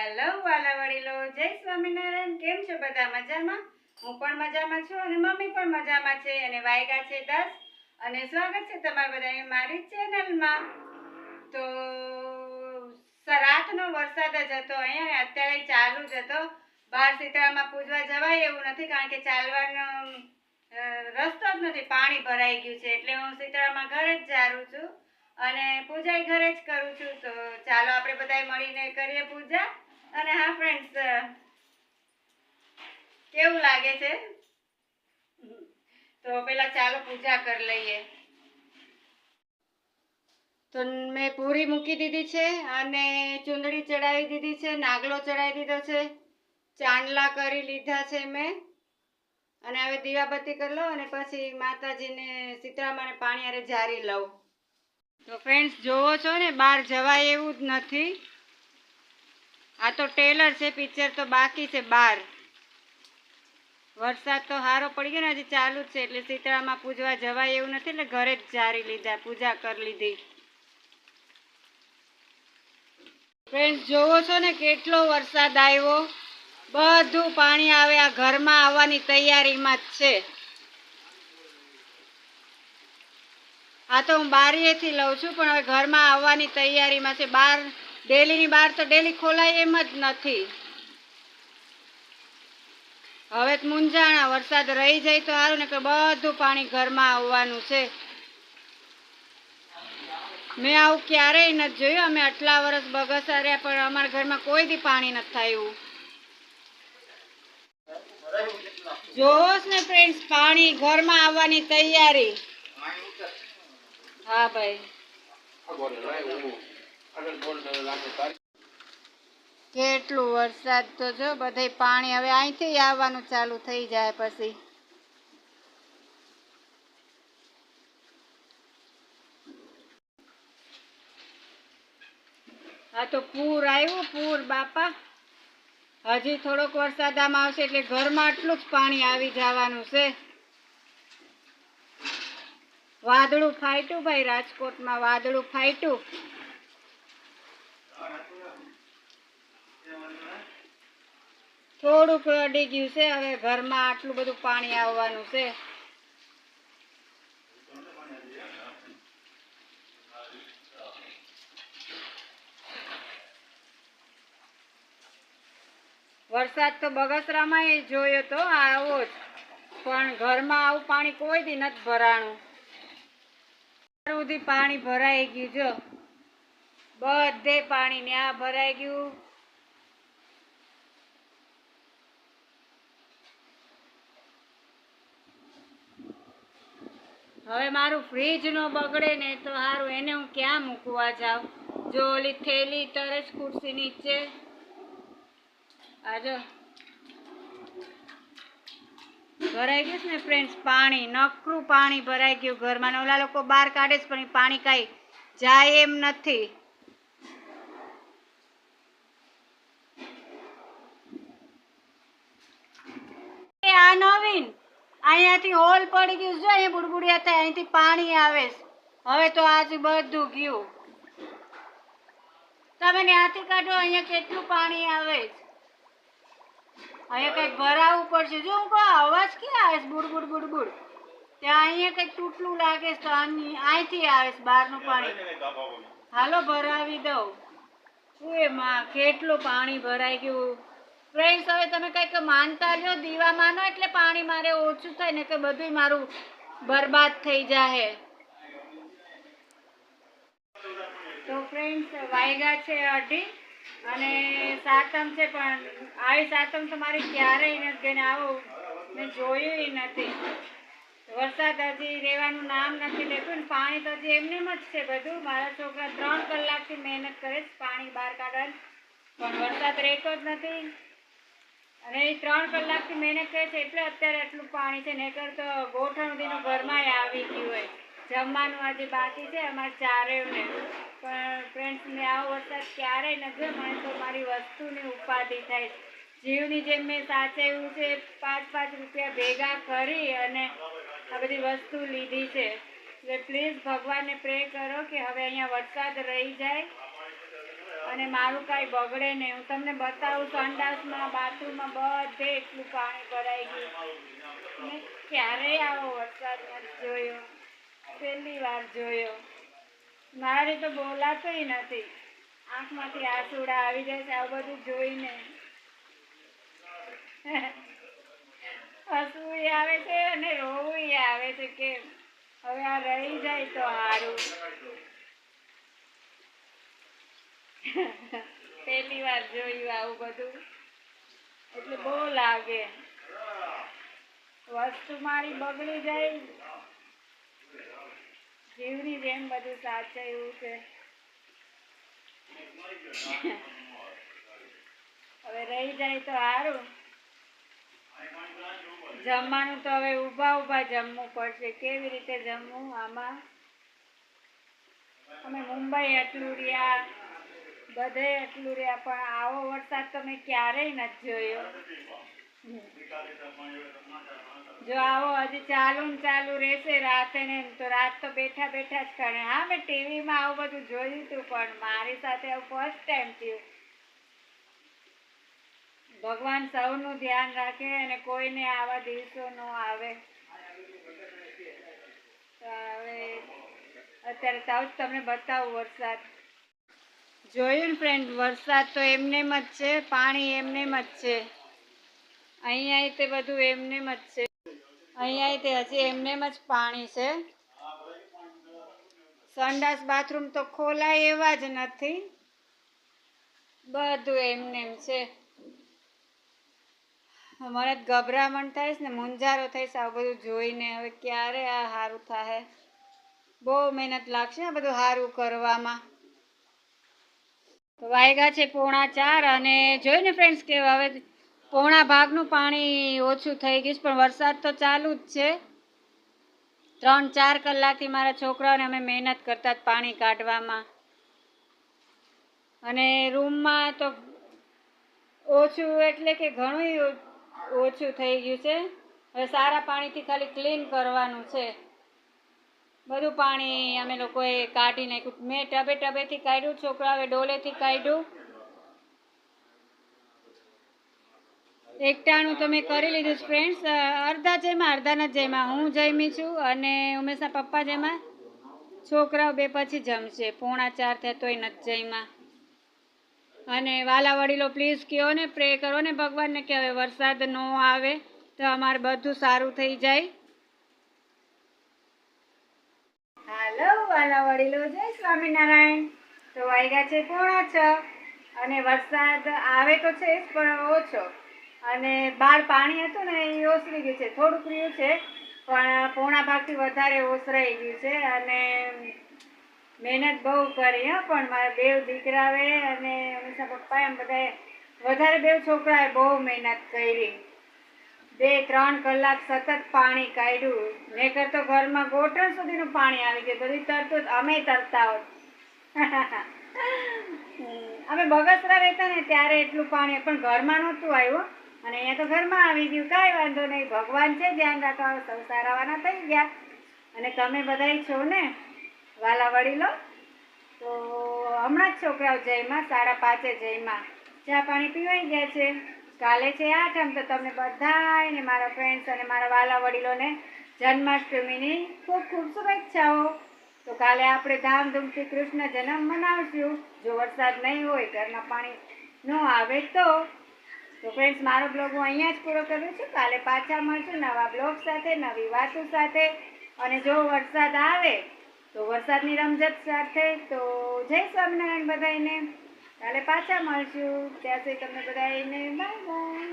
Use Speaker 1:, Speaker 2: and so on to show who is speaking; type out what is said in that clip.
Speaker 1: Hello વાલા વડીલો, જય સ્વામિનારાયણ. કેમ છો બધા? મજામાં? હું પણ મજામાં છું અને મમ્મી પણ મજામાં છે અને વાયગા છે 10 અને સ્વાગત છે તમારા બધાને મારી ચેનલમાં. તો રાતનો વરસાદ જ હતો અહીંયા, અત્યારે ચાલુ જ હતો. બહાર શીતળામાં પૂજવા જવાય એવું નથી, કારણ કે ચાલવાનો રસ્તો જ નથી, પાણી ભરાઈ ગયું છે. એટલે હું શીતળામાં ઘરે જ જારું છું અને પૂજા ઘરે જ કરું છું. તો ચાલો આપણે બધાય મળીને કરીએ પૂજા. અને હા ફ્રેન્ડ્સ, કેવું લાગે છે? તો પેલા ચાલો પૂજા કરી લઈએ. તો મેં પૂરી મૂકી દીધી છે અને ચૂંદડી ચડાવી દીધી છે, નાગલો ચડાવી દીધો છે, ચાંદલા કરી લીધા છે મેં. અને હવે દીવાબત્તી કરી લઉં અને પછી માતાજીને સીતળામાને પાણી હારે જારી લઉં. તો ફ્રેન્ડ્સ, જોવો છો ને, બહાર જવાય એવું જ નથી. આ તો ટેલર છે, પિક્ચર તો બાકી છે બહાર. વરસાદ તો સારો પડી ગયો ને, હજી ચાલુ જ છે, એટલે શીતળામાં પૂજવા જવાય એવું નથી, એટલે ઘરે જ જારી લીધા, પૂજા કરી લીધી. ફ્રેન્ડ્સ, જોવો છો ને કેટલો વરસાદ આવ્યો. બધું પાણી આવે આ ઘરમાં આવવાની તૈયારીમાં જ છે. આ તો હું બારીએથી લઉં છું, પણ હવે ઘરમાં આવવાની તૈયારીમાં છે. બહાર ડેલીની બહાર તો ડેલી ખોલાય એમ જ નથી. હવે મૂંઝાણા, વરસાદ રહી જાય તો સારું, ને કે બધું પાણી ઘરમાં આવવાનું છે. મેં આવું ક્યારેય નથી જોયું. અમે આટલા વર્ષ બગસા રહ્યા, પણ અમારા ઘરમાં કોઈ દી પાણી નથી થયું. જોવો ને ફ્રેન્ડ્સ, પાણી ઘરમાં આવવાની તૈયારી. હા ભાઈ, કેટલું વરસાદ તો જો, બધે પાણી હવે અહીંથી આવવાનું ચાલુ થઈ જાય પછી. આ તો પૂર આવ્યું, પૂર બાપા. હજી થોડોક વરસાદ આમાં આવશે એટલે ઘરમાં આટલું જ પાણી આવી જવાનું છે. વાદળું ફાટ્યું ભાઈ, રાજકોટમાં વાદળું ફાટ્યું. થોડુંક અડી ગયું છે, હવે ઘરમાં આટલું બધું પાણી આવવાનું છે. વરસાદ તો બગસરામાં જોયો તો આવો જ, પણ ઘરમાં આવું પાણી કોઈ દી નથી ભરાણું. સુધી પાણી ભરાઈ ગયું, જો બધે પાણી ને આ ભરાઈ ગયું. હવે મારું ફ્રીજ નો બગડે ને તો સારું, એને હું ક્યાં મૂકવા જાઉં? જો ઓલી થેલી તરે જ ખુરશી નીચે. આજો ભરાઈ ગયું ને ફ્રેન્ડ્સ, પાણી નકરું પાણી ભરાઈ ગયું ઘરમાં. ઓલા લોકો બહાર કાઢે છે, પણ પાણી કાંઈ જાય એમ નથી. આ નવીન અહીંયાથી હોલ પડી ગયું છે, અહીંયા બુડબુડિયા થાય, અહીંથી પાણી આવે છે. હવે તો આજે બધું ગયું. તમે ત્યાંથી કાઢો, અહીંયા કેટલું પાણી આવે છે. અહીંયા કંઈક ભરાવવું પડશે. જો હું કહું, અવાજ ક્યાં આવે છે? બુડબુડ બુડબુડ. ત્યાં અહીંયા કંઈક તૂટલું લાગે છે, તો અહીંથી આવે છે બહારનું પાણી. હાલો ભરાવી દઉં. એ માં, કેટલું પાણી ભરાઈ ગયું. ફ્રેન્ડ્સ, હવે તમે કંઈક માનતા લ્યો, દીવા માનો એટલે પાણી મારે ઓછું થાય, ને કે બધું મારું બરબાદ થઈ જાય. તો ફ્રેન્ડ્સ, વાયગા છે 2:30 અને સાતમ છે, પણ આવી સાતમ તો મારી ક્યારેય નથી ગઈ ને આવું મેં જોયું નથી. વરસાદ હજી રહેવાનું નામ નથી લેતું ને પાણી તો હજી એમનેમ જ છે બધું. મારા છોકરા 3 કલાકથી મહેનત કરે છે પાણી બહાર કાઢવાની, પણ વરસાદ રહેતો જ નથી. અને એ 3 કલાકથી મહેનત કરે છે એટલે અત્યારે આટલું પાણી છે, નહીંતર તો ગોઠણ સુધીનું ઘરમાં આવી ગયું હોય. જમવાનું આજે બાકી છે અમારે ચારેયને. પણ ફ્રેન્ડ્સ, મેં આવો વરસાદ ક્યારેય નથી જોયો. મને તો મારી વસ્તુની ઉપાધિ થાય. જીવની જેમ મેં સાચવ્યું છે, 5-5 રૂપિયા ભેગા કરી અને આ બધી વસ્તુ લીધી છે. એટલે પ્લીઝ ભગવાનને પ્રે કરો કે હવે અહીંયા વરસાદ રહી જાય અને મારું કાંઈ બગડે નહીં. હું તમને બતાવું સંડાસમાં બાથરૂમમાં બધે એટલું પાણી ભરાઈ ગયું. મેં ક્યારેય આવો વરસાદ નથી જોયો, પહેલી વાર જોયો. મારે તો બોલાતોય નથી, આંખમાંથી આંસુડા આવી જાય છે આવું બધું જોઈને. હસવું આવે છે અને રોવું આવે છે કે હવે આ રહી જાય તો સારું. પહેલી વાર જોયું આવું બધું એટલે બહુ લાગે. વસ્તુ મારી બગડી જાય, જીવની જેમ બધું સાચવ્યું છે. હવે રહી જાય તો સારું. જમવાનું તો હવે ઊભા ઊભા જમવું પડશે. કેવી રીતે જમવું આમાં? અમે મુંબઈ એટલું રહ્યા, બધે એટલું રહ્યા, પણ આવો વરસાદ તો મેં ક્યારેય નથી જોયો. જો આવો હજી ચાલુ ને ચાલુ રહેશે રાતે ને તો રાત તો બેઠા બેઠા જ કરે. હા, મેં ટીવીમાં આવું બધું જોયું હતું, પણ મારી સાથે આવું ફર્સ્ટ ટાઈમ થયું. ભગવાન સૌનું ધ્યાન રાખે અને કોઈને આવા દિવસો ન આવે. હવે અત્યારે તાવ તમને બતાવું વરસાદ. જોયું ને ફ્રેન્ડ, વરસાદ તો એમનેમ જ છે, પાણી એમનેમ જ છે. અહીંયા તે બધું એમનેમ જ છે. અહીંયા તે હજી એમનેમ જ પાણી છે. સંડાસ બાથરૂમ તો ખોલાય એવા જ નથી, બધું એમનેમ છે. મને ગભરામણ થાય છે ને, મૂંઝારો થાય છે આ બધું જોઈને. હવે ક્યારે આ સારું થાય? બહુ મહેનત લાગશે આ બધું સારું કરવામાં. વાગ્યા છે 3:45 અને જોયું ને ફ્રેન્ડ્સ કે હવે પોણા ભાગનું પાણી ઓછું થઈ ગયું છે, પણ વરસાદ તો ચાલુ જ છે. 3-4 કલાકથી મારા છોકરાઓને અમે મહેનત કરતા પાણી કાઢવામાં. અને રૂમમાં તો ઓછું એટલે કે ઘણું ઓછું થઈ ગયું છે. હવે સારા પાણીથી ખાલી ક્લીન કરવાનું છે. બધું પાણી અમે લોકોએ કાઢી નાખ્યું. મેં ટબેથી કાઢ્યું, છોકરાઓએ ડોલેથી કાઢ્યું. એકટાણું તો મેં કરી લીધું છે ફ્રેન્ડ્સ. અડધા જમ્યા, અડધા નથી જમ્યા. હું જમી છું અને ઉમેશના પપ્પા જમ્યા. છોકરાઓ બે પછી જમશે. 3:45 થયા તોય નથી જમ્યા. અને વાલા વડીલો પ્લીઝ કહો ને, પ્રે કરો ને ભગવાનને કે હવે વરસાદ ન આવે તો અમારે બધું સારું થઈ જાય. હાલો વાલા વડીલો, જય સ્વામિનારાયણ. તો વાગ્યા છે 5:45 અને વરસાદ આવે તો છે પણ ઓછો. અને બહાર પાણી હતું ને એ ઓસરી ગયું છે, થોડુંક રહ્યું છે પણ પોણા ભાગથી વધારે ઓસરાઈ ગયું છે. અને મહેનત બહુ કરી પણ મારા બે દીકરાએ અને અમીષા પપ્પાએ એમ બધાએ વધારે બે છોકરાએ બહુ મહેનત કરી. 2-3 કલાક સતત પાણી કાઢ્યું. નહીંતર તો ઘરમાં ગોઠણ સુધીનું પાણી આવી ગયું. બધી તરતું અમે તરતા હોત. અમે બગસરા રહેતા ને ત્યારે એટલું પાણી પણ ઘરમાં નહોતું આવ્યું, અને અહીંયા તો ઘરમાં આવી ગયું. કાંઈ વાંધો નહીં, ભગવાન છે, ધ્યાન રાખવા. સૌ સારાવાના થઈ ગયા. અને તમે બધાય છો ને વાલા વડીલો. તો હમણાં જ છોકરાઓ જમ્યા, 5:30 જમ્યા, ચા પાણી પીવાઈ ગયા છે. કાલે છે 8મ, તો તમને બધાને મારા ફ્રેન્ડ્સ અને મારા વાલા વડીલોને જન્માષ્ટમીની ખૂબ ખૂબ શુભેચ્છાઓ. તો કાલે આપણે ધામધૂમથી કૃષ્ણ જન્મ મનાવશું. જો વરસાદ નહીં હોય, ઘરમાં પાણી ન આવે તો ફ્રેન્ડ્સ મારો બ્લોગ હું અહીંયા જ પૂરો કરું છું. કાલે પાછા મળશું નવા બ્લોગ સાથે, નવી વાતો સાથે. અને જો વરસાદ આવે તો વરસાદની રમઝટ સાથે. તો જય સ્વામિનારાયણ બધાને. કાલે પાછા મળશું. ત્યાં સુધી તમને બધાને બાય બાય.